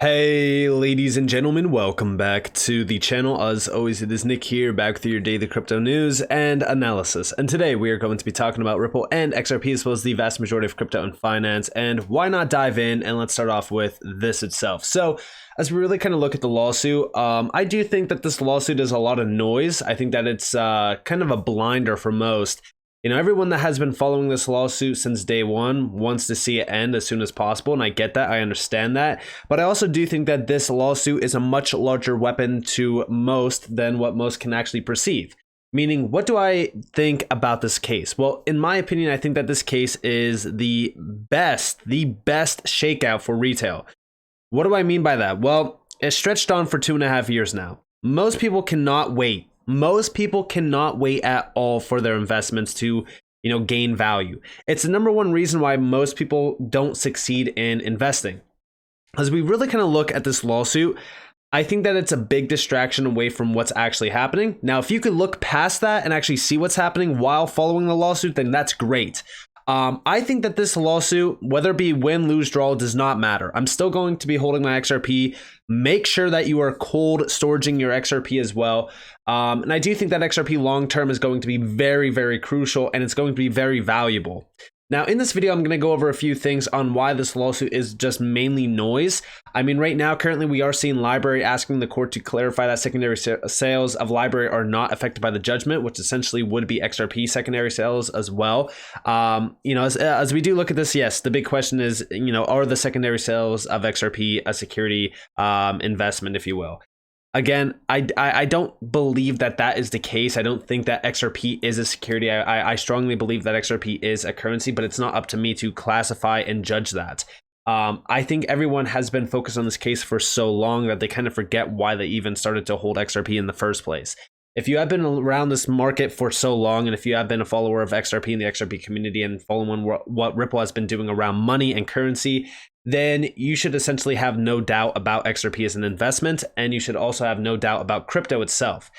Hey ladies and gentlemen, welcome back to the channel. As always, it is Nick here, back with your daily crypto news and analysis. And today we are going to be talking about Ripple and XRP, as well as the vast majority of crypto and finance. And why not dive in, and let's start off with this itself. So as we really kind of look at the lawsuit, I do think that this lawsuit is a lot of noise. I think that it's kind of a blinder for most. You know, everyone that has been following this lawsuit since day one wants to see it end as soon as possible, and I get that, I understand that. But I also do think that this lawsuit is a much larger weapon to most than what most can actually perceive. Meaning, what do I think about this case? Well, in my opinion, I think that this case is the best shakeout for retail. What do I mean by that? Well, it's stretched on for 2.5 years now. Most people cannot wait. Most people cannot wait at all for their investments to, gain value. It's the number one reason why most people don't succeed in investing. As we really kind of look at this lawsuit, I think that it's a big distraction away from what's actually happening. Now, if you could look past that and actually see what's happening while following the lawsuit, then that's great. I think that this lawsuit, whether it be win, lose, draw, does not matter. I'm still going to be holding my XRP. Make sure that you are cold storaging your XRP as well. And I do think that XRP long-term is going to be very, very crucial, and it's going to be very valuable. Now, in this video, I'm going to go over a few things on why this lawsuit is just mainly noise. I mean, right now, currently, we are seeing Library asking the court to clarify that secondary sales of Library are not affected by the judgment, which essentially would be XRP secondary sales as well. As we do look at this, yes, the big question is, are the secondary sales of XRP a security investment, if you will? Again, I don't believe that that is the case. I don't think that XRP is a security. I strongly believe that XRP is a currency, but it's not up to me to classify and judge that. I think everyone has been focused on this case for so long that they kind of forget why they even started to hold XRP in the first place. If you have been around this market for so long, and if you have been a follower of XRP and the XRP community and following what Ripple has been doing around money and currency, then you should essentially have no doubt about XRP as an investment, and you should also have no doubt about crypto itself.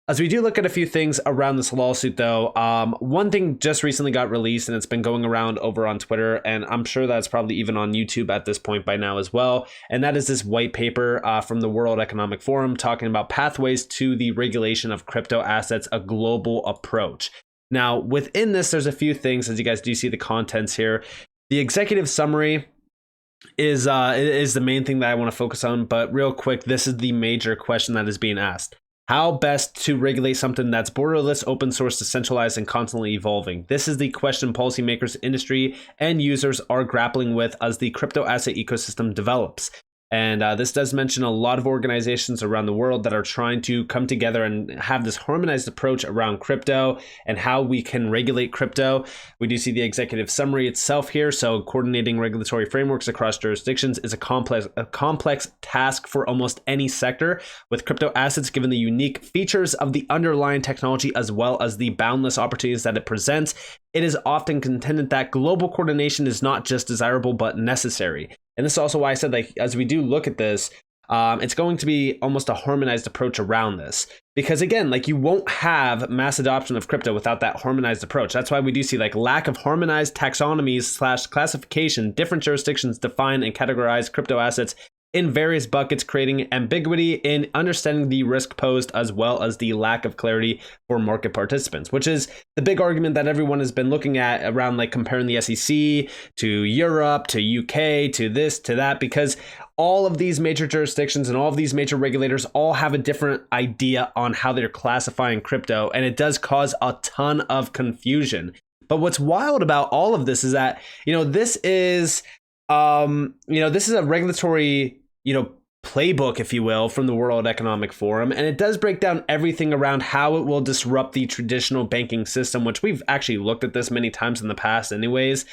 As we do look at a few things around this lawsuit, though, one thing just recently got released, and it's been going around over on Twitter, and I'm sure that's probably even on YouTube at this point by now as well, and that is this white paper from the World Economic Forum talking about pathways to the regulation of crypto assets, a global approach. Now, within this, there's a few things, as you guys do see the contents here. The executive summary is the main thing that I want to focus on, but real quick, this is the major question that is being asked. How best to regulate something that's borderless, open source, decentralized, and constantly evolving? This is the question policymakers, industry, and users are grappling with as the crypto asset ecosystem develops. And this does mention a lot of organizations around the world that are trying to come together and have this harmonized approach around crypto and how we can regulate crypto. We do see the executive summary itself here. So coordinating regulatory frameworks across jurisdictions is a complex task for almost any sector, with crypto assets given the unique features of the underlying technology as well as the boundless opportunities that it presents. It is often contended that global coordination is not just desirable, but necessary. And this is also why I said, as we do look at this, it's going to be almost a harmonized approach around this. Because again, you won't have mass adoption of crypto without that harmonized approach. That's why we do see lack of harmonized taxonomies / classification. Different jurisdictions define and categorize crypto assets in various buckets, creating ambiguity in understanding the risk posed, as well as the lack of clarity for market participants, which is the big argument that everyone has been looking at around comparing the SEC to Europe, to UK, to this, to that, because all of these major jurisdictions and all of these major regulators all have a different idea on how they're classifying crypto, and it does cause a ton of confusion. But what's wild about all of this is that, this is a regulatory playbook, if you will, from the World Economic Forum. And it does break down everything around how it will disrupt the traditional banking system, which we've actually looked at this many times in the past anyways.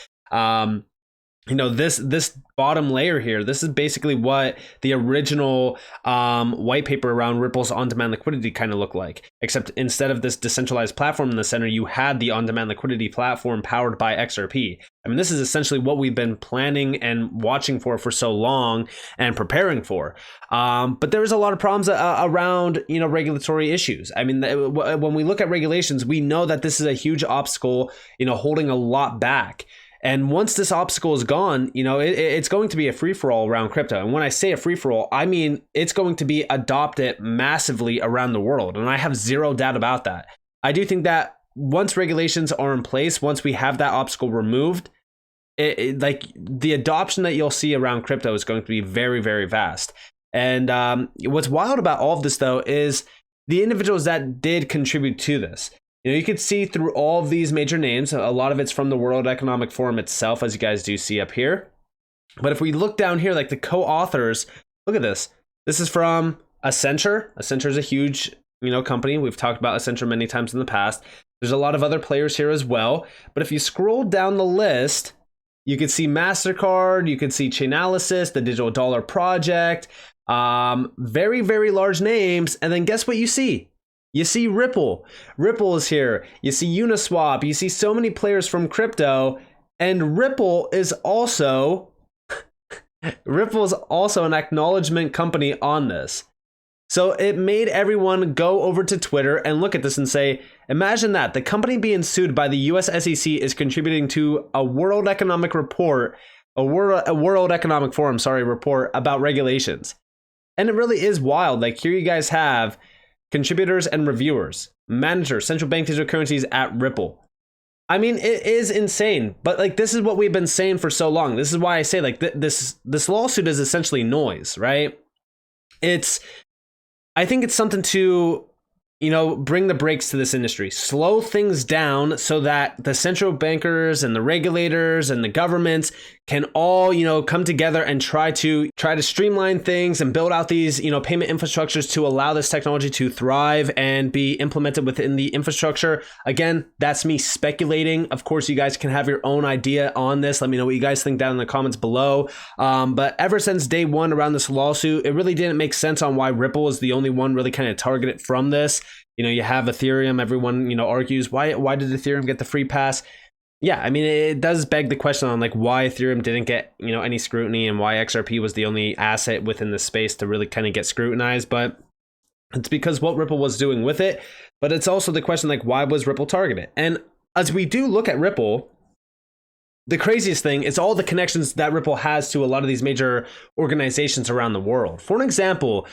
This bottom layer here, this is basically what the original white paper around Ripple's on-demand liquidity kind of looked like, except instead of this decentralized platform in the center, you had the on-demand liquidity platform powered by XRP. I mean, this is essentially what we've been planning and watching for so long and preparing for. But there's a lot of problems around, regulatory issues. I mean, when we look at regulations, we know that this is a huge obstacle, holding a lot back. And once this obstacle is gone, you know, it's going to be a free-for-all around crypto. And when I say a free-for-all, I mean it's going to be adopted massively around the world. And I have zero doubt about that. I do think that once regulations are in place, once we have that obstacle removed, like the adoption that you'll see around crypto is going to be very, very vast. And what's wild about all of this, though, is the individuals that did contribute to this. You know, you could see through all of these major names, a lot of it's from the World Economic Forum itself, as you guys do see up here. But if we look down here, like the co-authors, look at this. This is from Accenture. Accenture is a huge, you know, company. We've talked about Accenture many times in the past. There's a lot of other players here as well. But if you scroll down the list, you could see MasterCard, you could see Chainalysis, the Digital Dollar Project, very, very large names. And then guess what you see? You see Ripple. Ripple is here. You see Uniswap. You see so many players from crypto. And Ripple is also an acknowledgement company on this. So it made everyone go over to Twitter and look at this and say, imagine that the company being sued by the US SEC is contributing to a World Economic Report, a World Economic Forum, report about regulations. And it really is wild. Like here you guys have contributors and reviewers, manager, central bank digital currencies at Ripple. I mean, it is insane, but like this is what we've been saying for so long. This is why I say like this lawsuit is essentially noise, right? I think it's something to, you know, bring the brakes to this industry, slow things down so that the central bankers and the regulators and the governments can all, you know, come together and try to streamline things and build out these, you know, payment infrastructures to allow this technology to thrive and be implemented within the infrastructure. Again, that's me speculating. Of course, you guys can have your own idea on this. Let me know what you guys think down in the comments below. But ever since day one around this lawsuit, it really didn't make sense on why Ripple is the only one really kind of targeted from this. You know, you have Ethereum, everyone, you know, argues, why did Ethereum get the free pass? Yeah, I mean, it does beg the question on like why Ethereum didn't get, you know, any scrutiny and why XRP was the only asset within the space to really kind of get scrutinized. But it's because what Ripple was doing with it. But it's also the question, like, why was Ripple targeted? And as we do look at Ripple, the craziest thing is all the connections that Ripple has to a lot of these major organizations around the world. For an example,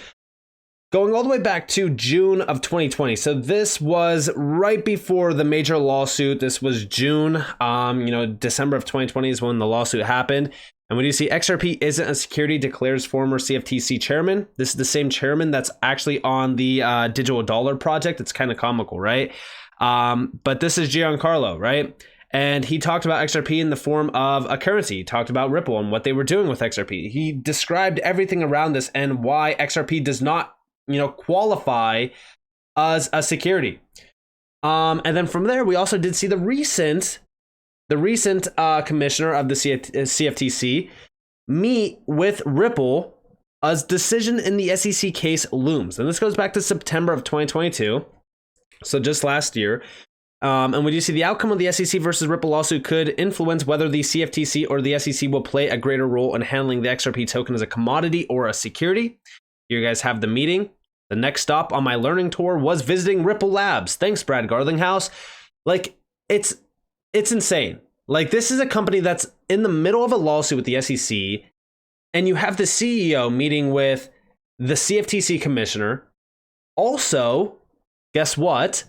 going all the way back to June of 2020. So this was right before the major lawsuit. This was June. You know, December of 2020 is when the lawsuit happened. And when you see XRP isn't a security, declares former CFTC chairman. This is the same chairman that's actually on the Digital Dollar Project. It's kind of comical, right? But this is Giancarlo, right? And he talked about XRP in the form of a currency. He talked about Ripple and what they were doing with XRP. He described everything around this and why XRP does not, you know, qualify as a security. And then from there, we also did see the recent commissioner of the CFTC meet with Ripple as decision in the SEC case looms. And this goes back to September of 2022. So just last year. And when you see the outcome of the SEC versus Ripple lawsuit could influence whether the CFTC or the SEC will play a greater role in handling the XRP token as a commodity or a security. You guys have the meeting. The next stop on my learning tour was visiting Ripple Labs. Thanks, Brad Garlinghouse. Like, it's insane. Like, this is a company that's in the middle of a lawsuit with the SEC, and you have the CEO meeting with the CFTC commissioner. Also, guess what?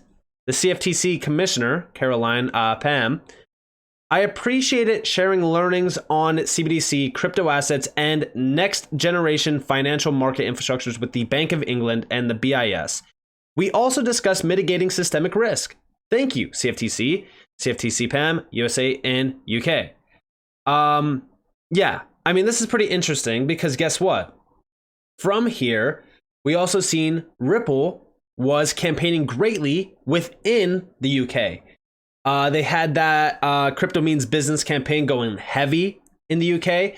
The CFTC commissioner, Caroline Pham, I appreciate it sharing learnings on CBDC, crypto assets, and next generation financial market infrastructures with the Bank of England and the BIS. We also discussed mitigating systemic risk. Thank you, CFTC, CFTC Pham, USA, and UK. Yeah, I mean, this is pretty interesting because guess what? From here, we also seen Ripple was campaigning greatly within the UK. They had that crypto means business campaign going heavy in the UK.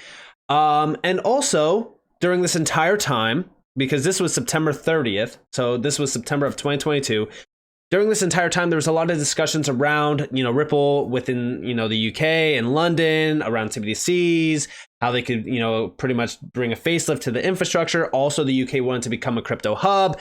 And also during this entire time, because this was September 30th, so this was September of 2022, during this entire time, there was a lot of discussions around, you know, Ripple within, you know, the UK and London around CBDCs, how they could, you know, pretty much bring a facelift to the infrastructure. Also, the UK wanted to become a crypto hub.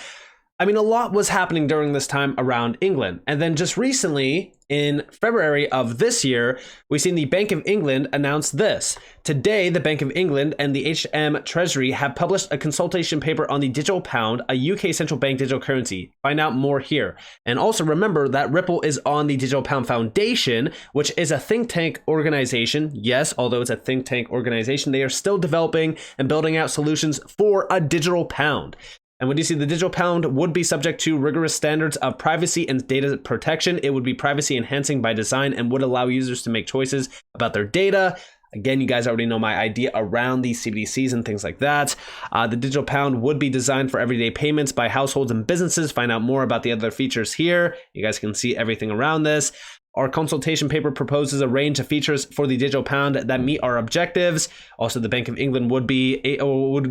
I mean, a lot was happening during this time around England. And then just recently, in February of this year, we've seen the Bank of England announce this. Today, the Bank of England and the HM Treasury have published a consultation paper on the digital pound, a UK central bank digital currency. Find out more here. And also remember that Ripple is on the Digital Pound Foundation, which is a think tank organization. Yes, although it's a think tank organization, they are still developing and building out solutions for a digital pound. And when you see the digital pound would be subject to rigorous standards of privacy and data protection, it would be privacy enhancing by design and would allow users to make choices about their data. Again, you guys already know my idea around these CBDCs and things like that. The digital pound would be designed for everyday payments by households and businesses. Find out more about the other features here. You guys can see everything around this. Our consultation paper proposes a range of features for the digital pound that meet our objectives. Also, the Bank of England would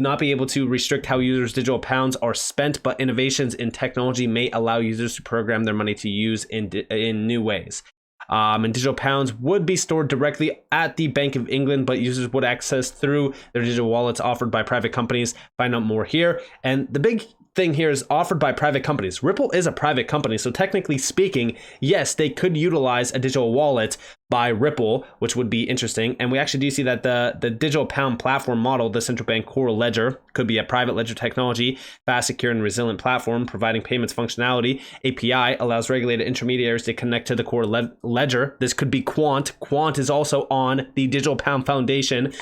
not be able to restrict how users' digital pounds are spent, but innovations in technology may allow users to program their money to use in new ways. And digital pounds would be stored directly at the Bank of England, but users would access through their digital wallets offered by private companies. Find out more here. And the big thing here is offered by private companies. Ripple is a private company, so technically speaking, yes, they could utilize a digital wallet by Ripple, which would be interesting. And we actually do see that the digital pound platform model, the central bank core ledger, could be a private ledger technology, fast, secure, and resilient platform providing payments functionality. API allows regulated intermediaries to connect to the core ledger. This could be Quant. Quant is also on the Digital Pound Foundation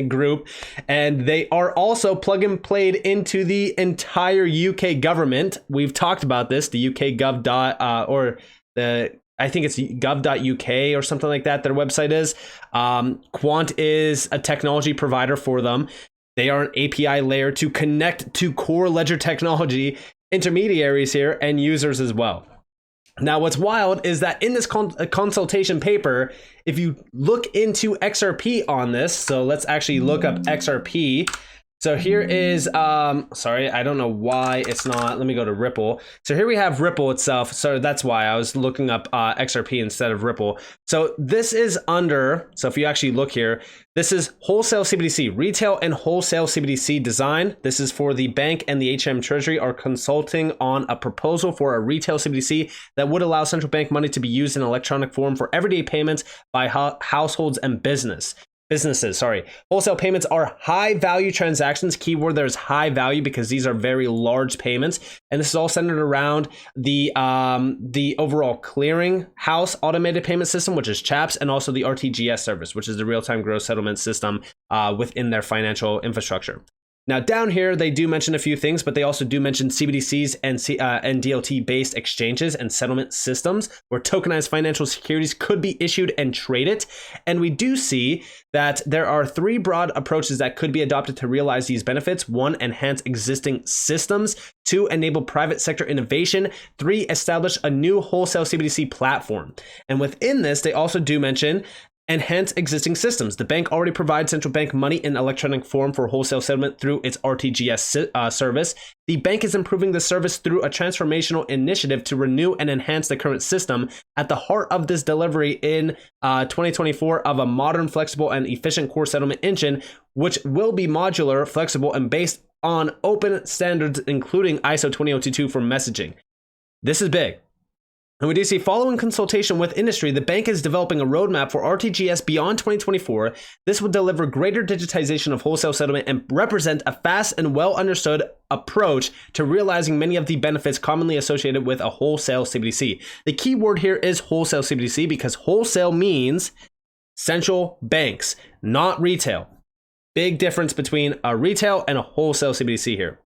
group, and they are also plug and played into the entire UK government. We've talked about this, the UK I think it's gov.uk or something like that, their website is. Quant is a technology provider for them. They are an API layer to connect to core ledger technology intermediaries here and users as well. Now, what's wild is that in this consultation paper, if you look into XRP on this, so let's actually look up XRP. So here is, sorry, I don't know why it's not, let me go to Ripple. So here we have Ripple itself. So that's why I was looking up XRP instead of Ripple. So this is under, so if you actually look here, this is wholesale CBDC, retail and wholesale CBDC design. This is for the bank and the HM Treasury are consulting on a proposal for a retail CBDC that would allow central bank money to be used in electronic form for everyday payments by households and businesses. Wholesale payments are high value transactions. Keyword there's high value because these are very large payments. And this is all centered around the overall clearing house automated payment system, which is CHAPS, and also the RTGS service, which is the real-time gross settlement system within their financial infrastructure. Now down here, they do mention a few things, but they also do mention CBDCs and DLT-based exchanges and settlement systems where tokenized financial securities could be issued and traded. And we do see that there are three broad approaches that could be adopted to realize these benefits. 1, enhance existing systems. 2, enable private sector innovation. 3, establish a new wholesale CBDC platform. And within this, they also do mention enhance existing systems. The bank already provides central bank money in electronic form for wholesale settlement through its RTGS service. The bank is improving the service through a transformational initiative to renew and enhance the current system. At the heart of this delivery in 2024 of a modern, flexible, and efficient core settlement engine, which will be modular, flexible, and based on open standards, including ISO 20022 for messaging. This is big. And we do see following consultation with industry, the bank is developing a roadmap for RTGS beyond 2024. This will deliver greater digitization of wholesale settlement and represent a fast and well understood approach to realizing many of the benefits commonly associated with a wholesale CBDC. The key word here is wholesale CBDC because wholesale means central banks, not retail. Big difference between a retail and a wholesale CBDC here.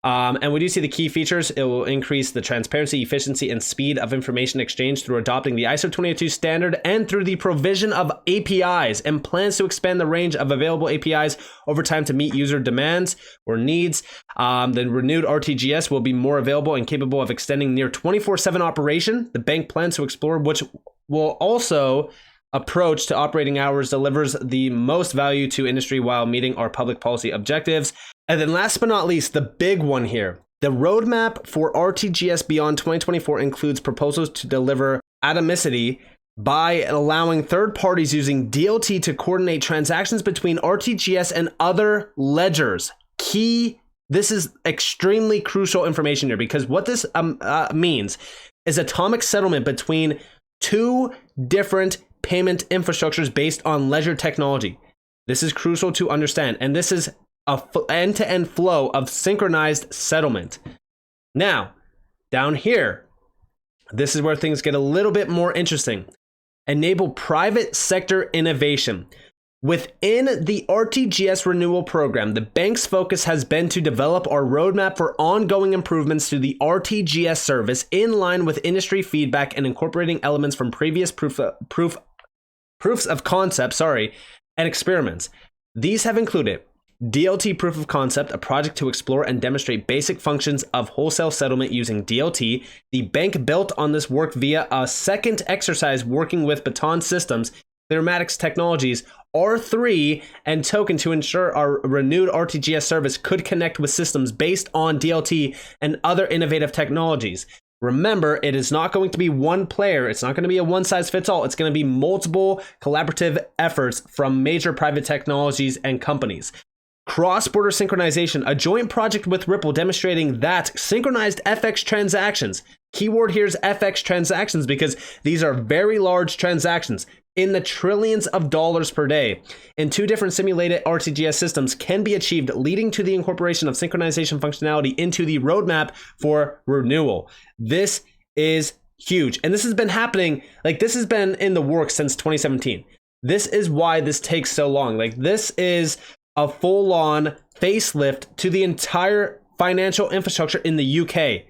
And we do see the key features. It will increase the transparency, efficiency, and speed of information exchange through adopting the ISO 20022 standard and through the provision of APIs, and plans to expand the range of available APIs over time to meet user demands or needs. The renewed RTGS will be more available and capable of extending near 24/7 operation. The bank plans to explore which will also approach to operating hours delivers the most value to industry while meeting our public policy objectives. And then last but not least, the big one here. The roadmap for RTGS beyond 2024 includes proposals to deliver atomicity by allowing third parties using DLT to coordinate transactions between RTGS and other ledgers. Key This is extremely crucial information here, because what this means is atomic settlement between two different payment infrastructures based on ledger technology. This is crucial to understand, and this is a end-to-end flow of synchronized settlement. Now, down here, this is where things get a little bit more interesting. Enable private sector innovation. Within the RTGS renewal program, the bank's focus has been to develop our roadmap for ongoing improvements to the RTGS service in line with industry feedback and incorporating elements from previous proofs of concept, and experiments. These have included DLT proof of concept, a project to explore and demonstrate basic functions of wholesale settlement using DLT. The bank built on this work via a second exercise working with Baton Systems, Clearmatics Technologies, R3, and Token to ensure our renewed RTGS service could connect with systems based on DLT and other innovative technologies. Remember, it is not going to be one player. It's not going to be a one-size-fits-all. It's going to be multiple collaborative efforts from major private technologies and companies. Cross-border synchronization, a joint project with Ripple demonstrating that synchronized FX transactions, keyword here is FX transactions because these are very large transactions in the trillions of dollars per day in two different simulated RTGS systems can be achieved, leading to the incorporation of synchronization functionality into the roadmap for renewal. This is huge. And this has been happening, this has been in the works since 2017. This is why this takes so long. This is a full-on facelift to the entire financial infrastructure in the UK.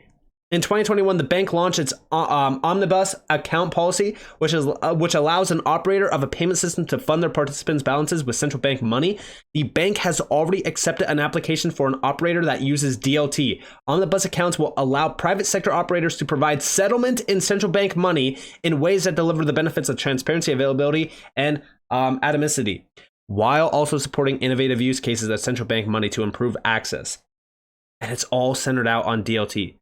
In 2021, the bank launched its omnibus account policy, which allows an operator of a payment system to fund their participants' balances with central bank money. The bank has already accepted an application for an operator that uses DLT. Omnibus accounts will allow private sector operators to provide settlement in central bank money in ways that deliver the benefits of transparency, availability, and atomicity, while also supporting innovative use cases of central bank money to improve access. And it's all centered out on DLT.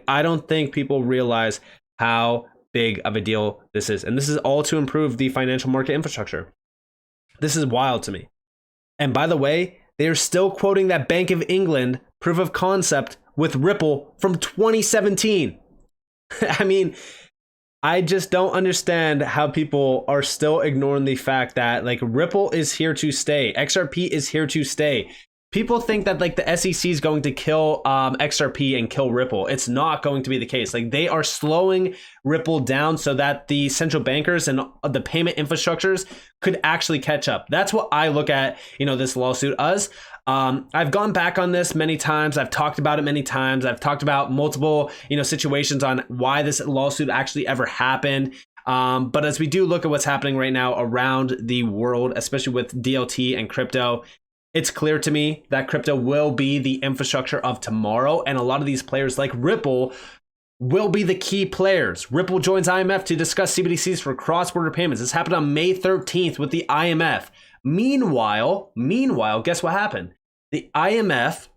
I don't think people realize how big of a deal this is. And this is all to improve the financial market infrastructure. This is wild to me. And by the way, they're still quoting that Bank of England proof of concept with Ripple from 2017. I mean, I just don't understand how people are still ignoring the fact that Ripple is here to stay. XRP is here to stay. People think that the SEC is going to kill XRP and kill Ripple. It's not going to be the case. They are slowing Ripple down so that the central bankers and the payment infrastructures could actually catch up. That's what I look at, this lawsuit as. I've gone back on this many times. I've talked about it many times. I've talked about multiple, situations on why this lawsuit actually ever happened. But as we do look at what's happening right now around the world, especially with DLT and crypto, it's clear to me that crypto will be the infrastructure of tomorrow, and a lot of these players like Ripple will be the key players. Ripple joins IMF to discuss CBDCs for cross-border payments. This happened on May 13th with the IMF. Meanwhile, guess what happened? The IMF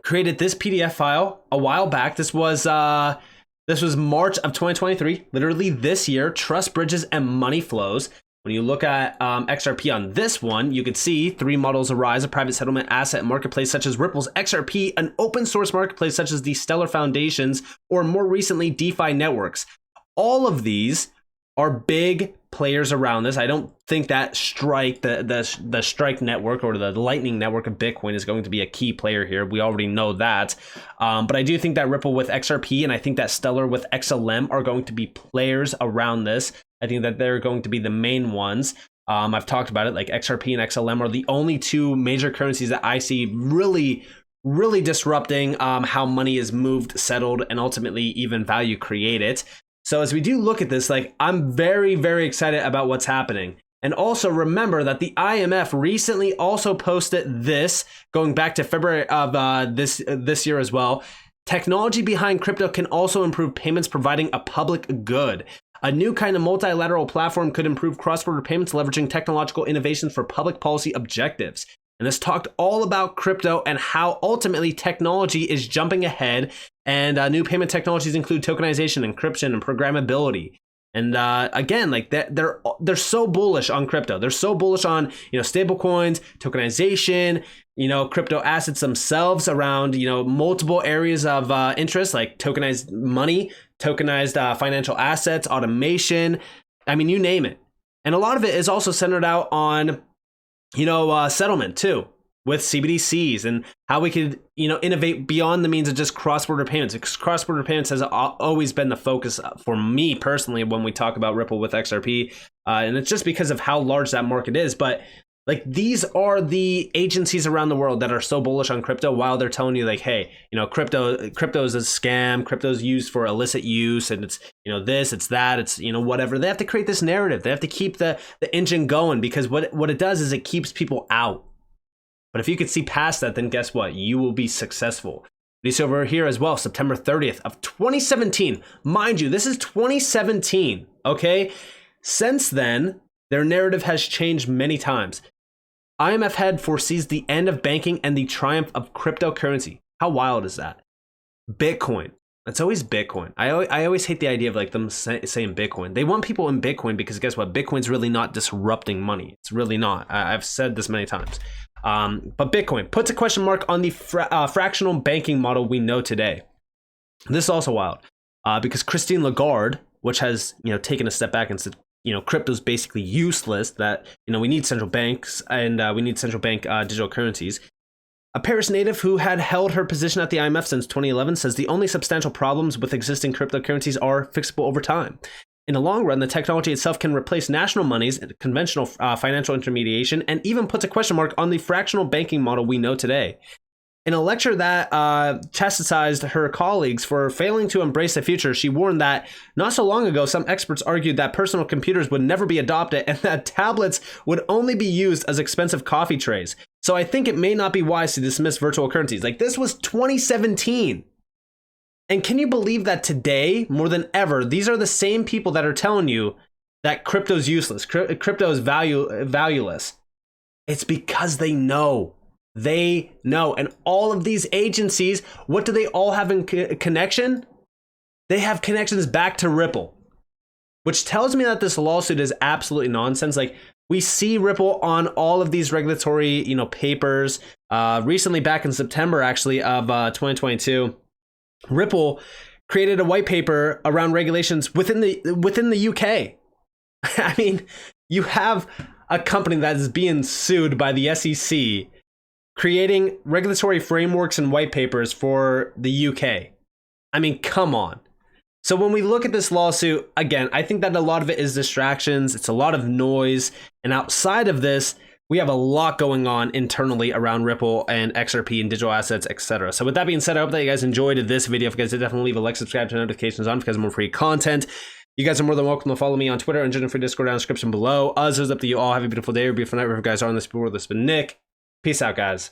created this PDF file a while back. This was March of 2023, literally this year, trust bridges and money flows. When you look at XRP on this one, you could see three models arise: a private settlement asset marketplace such as Ripple's XRP, an open source marketplace such as the Stellar Foundations, or more recently, DeFi networks. All of these are big players around this. I don't think that Strike, the Strike network or the Lightning network of Bitcoin is going to be a key player here. We already know that. But I do think that Ripple with XRP and I think that Stellar with XLM are going to be players around this. I think that they're going to be the main ones. I've talked about it, XRP and XLM are the only two major currencies that I see really disrupting how money is moved, settled, and ultimately even value created. So as we do look at this, I'm very, very excited about what's happening. And also remember that the IMF recently also posted this, going back to February of this year as well. Technology behind crypto can also improve payments, providing a public good. A new kind of multilateral platform could improve cross-border payments, leveraging technological innovations for public policy objectives. And this talked all about crypto and how ultimately technology is jumping ahead. And new payment technologies include tokenization, encryption, and programmability. And again, like they're so bullish on crypto. They're so bullish on, you know, stable coins, tokenization, you know, crypto assets themselves around, you know, multiple areas of interest, like tokenized money, tokenized financial assets, automation. I mean, you name it. And a lot of it is also centered out on, you know, settlement too, with CBDCs and how we could, you know, innovate beyond the means of just cross-border payments. Because cross-border payments has always been the focus for me personally when we talk about Ripple with XRP. And it's just because of how large that market is. But like, these are the agencies around the world that are so bullish on crypto while they're telling you like, hey, you know, crypto is a scam, crypto is used for illicit use, and it's, you know, this, it's that, it's, you know, whatever. They have to create this narrative. They have to keep the engine going, because what it does is it keeps people out. But if you could see past that, then guess what? You will be successful. You see over here as well, September 30th of 2017. Mind you, this is 2017, okay? Since then, their narrative has changed many times. IMF head foresees the end of banking and the triumph of cryptocurrency. How wild is that? Bitcoin. It's always Bitcoin. I always hate the idea of like them saying Bitcoin. They want people in Bitcoin because guess what? Bitcoin's really not disrupting money. It's really not. I've said this many times. But Bitcoin puts a question mark on the fractional banking model we know today. This is also wild because Christine Lagarde, which has, you know, taken a step back and said, you know, crypto's basically useless, that, you know, we need central banks and we need central bank digital currencies. A Paris native who had held her position at the IMF since 2011 says the only substantial problems with existing cryptocurrencies are fixable over time. In the long run, the technology itself can replace national monies, conventional financial intermediation, and even puts a question mark on the fractional banking model we know today. In a lecture that chastised her colleagues for failing to embrace the future, she warned that not so long ago, some experts argued that personal computers would never be adopted and that tablets would only be used as expensive coffee trays. So I think it may not be wise to dismiss virtual currencies. Like, this was 2017. And can you believe that today, more than ever, these are the same people that are telling you that crypto's useless, crypto is valueless. It's because they know. They know. And all of these agencies, what do they all have in connection? They have connections back to Ripple, which tells me that this lawsuit is absolutely nonsense. Like, we see Ripple on all of these regulatory, you know, papers. Recently, back in September, actually, of 2022, Ripple created a white paper around regulations within the UK. I mean, you have a company that is being sued by the SEC, creating regulatory frameworks and white papers for the UK. I mean, come on. So when we look at this lawsuit, again, I think that a lot of it is distractions. It's a lot of noise. And outside of this, we have a lot going on internally around Ripple and XRP and digital assets, etc. So with that being said, I hope that you guys enjoyed this video. If you guys did, definitely leave a like, subscribe, turn notifications on because more free content. You guys are more than welcome to follow me on Twitter and join the free Discord down in the description below. Us, it's up to you all. Have a beautiful day or beautiful night wherever you guys are on this board. This has been Nick. Peace out, guys.